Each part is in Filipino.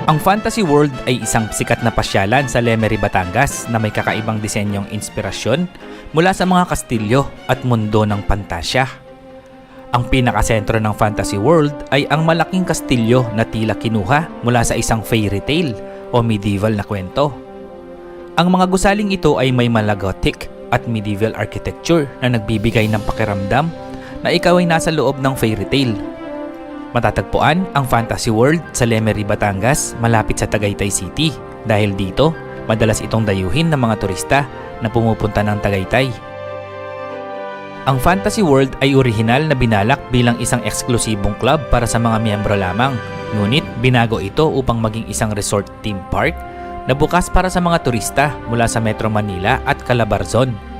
Ang Fantasy World ay isang sikat na pasyalan sa Lemery, Batangas na may kakaibang disenyong inspirasyon mula sa mga kastilyo at mundo ng pantasya. Ang pinakasentro ng Fantasy World ay ang malaking kastilyo na tila kinuha mula sa isang fairy tale o medieval na kwento. Ang mga gusaling ito ay may Gothic at medieval architecture na nagbibigay ng pakiramdam na ikaw ay nasa loob ng fairy tale. Matatagpuan ang Fantasy World sa Lemery, Batangas malapit sa Tagaytay City dahil dito madalas itong dayuhin ng mga turista na pumupunta ng Tagaytay. Ang Fantasy World ay orihinal na binalak bilang isang eksklusibong club para sa mga miyembro lamang, ngunit binago ito upang maging isang resort theme park na bukas para sa mga turista mula sa Metro Manila at Calabarzon.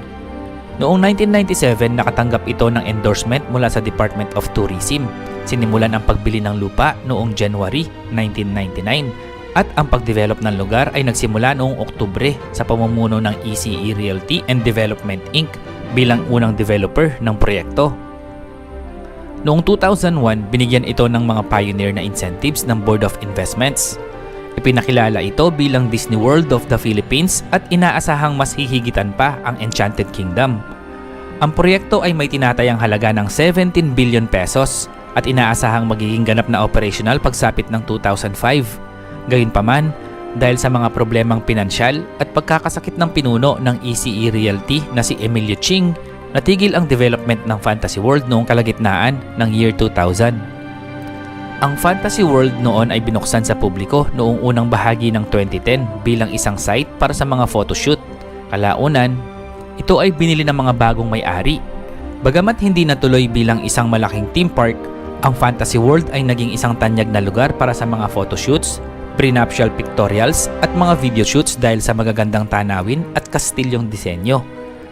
Noong 1997 nakatanggap ito ng endorsement mula sa Department of Tourism. Sinimulan ang pagbili ng lupa noong January 1999 at ang pagdevelop ng lugar ay nagsimula noong Oktubre sa pamumuno ng ECE Realty and Development Inc. bilang unang developer ng proyekto. Noong 2001, binigyan ito ng mga pioneer na incentives ng Board of Investments. Ipinakilala ito bilang Disney World of the Philippines at inaasahang mas hihigitan pa ang Enchanted Kingdom. Ang proyekto ay may tinatayang halaga ng 17 billion pesos at inaasahang magiging ganap na operational pagsapit ng 2005. Gayunpaman, dahil sa mga problemang pinansyal at pagkakasakit ng pinuno ng ECE Realty na si Emilio Ching, natigil ang development ng Fantasy World noong kalagitnaan ng year 2000. Ang Fantasy World noon ay binuksan sa publiko noong unang bahagi ng 2010 bilang isang site para sa mga photoshoot. Kalaunan, ito ay binili ng mga bagong may-ari. Bagamat hindi natuloy bilang isang malaking theme park, ang Fantasy World ay naging isang tanyag na lugar para sa mga photoshoots, prenuptial pictorials at mga video shoots dahil sa magagandang tanawin at kastilyong disenyo.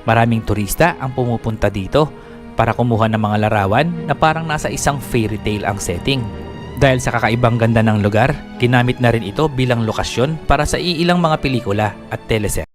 Maraming turista ang pumupunta dito para kumuha ng mga larawan na parang nasa isang fairy tale ang setting. Dahil sa kakaibang ganda ng lugar, ginamit na rin ito bilang lokasyon para sa iilang mga pelikula at teleserye.